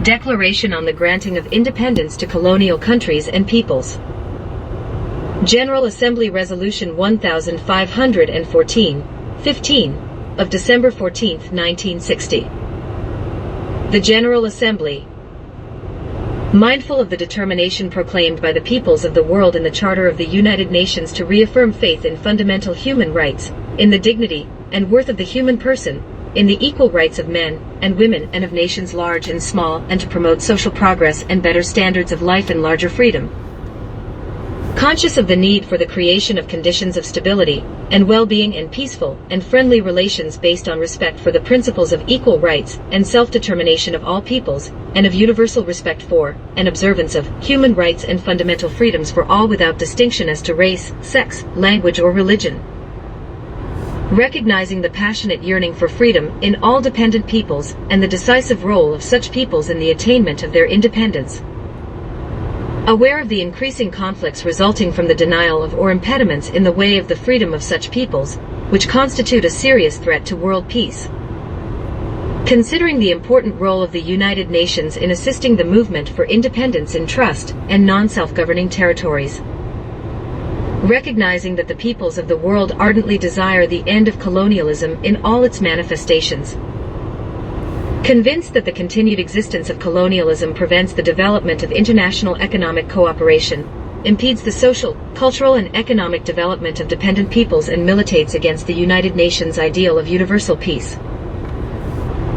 Declaration on the Granting of Independence to Colonial Countries and Peoples. General Assembly Resolution 1514, 15, of December 14, 1960. The General Assembly, mindful of the determination proclaimed by the peoples of the world in the Charter of the United Nations to reaffirm faith in fundamental human rights, in the dignity and worth of the human person, in the equal rights of men and women and of nations large and small, and to promote social progress and better standards of life and larger freedom. Conscious of the need for the creation of conditions of stability and well-being and peaceful and friendly relations based on respect for the principles of equal rights and self-determination of all peoples, and of universal respect for and observance of human rights and fundamental freedoms for all without distinction as to race, sex, language or religion. Recognizing the passionate yearning for freedom in all dependent peoples and the decisive role of such peoples in the attainment of their independence. Aware of the increasing conflicts resulting from the denial of or impediments in the way of the freedom of such peoples, which constitute a serious threat to world peace. Considering the important role of the United Nations in assisting the movement for independence in trust and non-self-governing territories. Recognizing that the peoples of the world ardently desire the end of colonialism in all its manifestations. Convinced that the continued existence of colonialism prevents the development of international economic cooperation, impedes the social, cultural and economic development of dependent peoples and militates against the United Nations ideal of universal peace.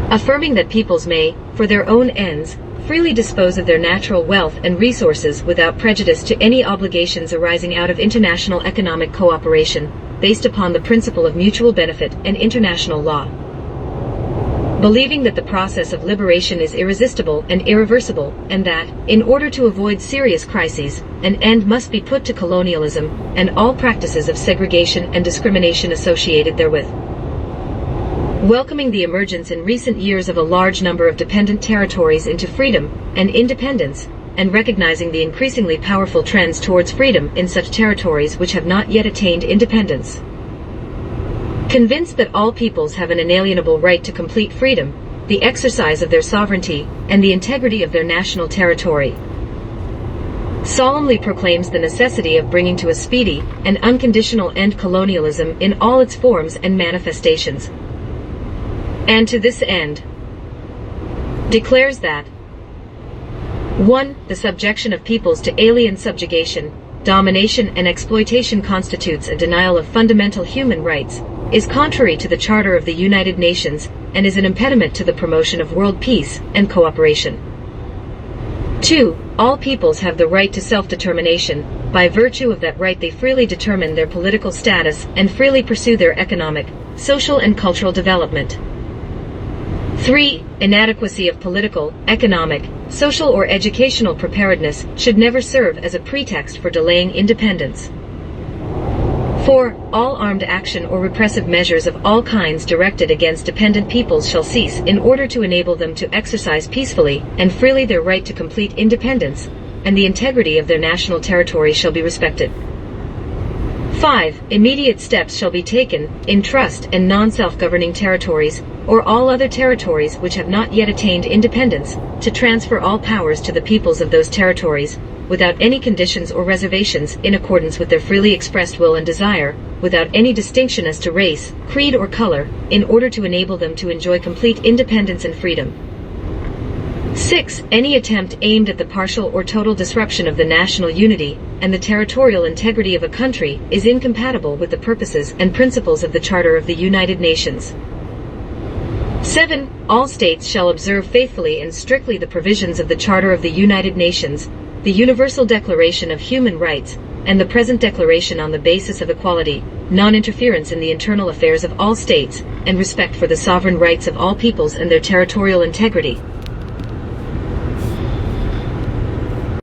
Affirming that peoples may, for their own ends, freely dispose of their natural wealth and resources without prejudice to any obligations arising out of international economic cooperation, based upon the principle of mutual benefit and international law. Believing that the process of liberation is irresistible and irreversible, and that, in order to avoid serious crises, an end must be put to colonialism and all practices of segregation and discrimination associated therewith. Welcoming the emergence in recent years of a large number of dependent territories into freedom and independence, and recognizing the increasingly powerful trends towards freedom in such territories which have not yet attained independence. Convinced that all peoples have an inalienable right to complete freedom, the exercise of their sovereignty, and the integrity of their national territory. Solemnly proclaims the necessity of bringing to a speedy and unconditional end colonialism in all its forms and manifestations. And to this end, declares that 1. The subjection of peoples to alien subjugation, domination and exploitation constitutes a denial of fundamental human rights, is contrary to the Charter of the United Nations, and is an impediment to the promotion of world peace and cooperation. 2. All peoples have the right to self-determination. By virtue of that right they freely determine their political status and freely pursue their economic, social and cultural development. 3. Inadequacy of political, economic, social or educational preparedness should never serve as a pretext for delaying independence. 4. All armed action or repressive measures of all kinds directed against dependent peoples shall cease in order to enable them to exercise peacefully and freely their right to complete independence, and the integrity of their national territory shall be respected. 5. Immediate steps shall be taken, in trust and non-self-governing territories, or all other territories which have not yet attained independence, to transfer all powers to the peoples of those territories, without any conditions or reservations, in accordance with their freely expressed will and desire, without any distinction as to race, creed or color, in order to enable them to enjoy complete independence and freedom. 6. Any attempt aimed at the partial or total disruption of the national unity and the territorial integrity of a country is incompatible with the purposes and principles of the Charter of the United Nations. 7. All states shall observe faithfully and strictly the provisions of the Charter of the United Nations, the Universal Declaration of Human Rights, and the present declaration on the basis of equality, non-interference in the internal affairs of all states, and respect for the sovereign rights of all peoples and their territorial integrity.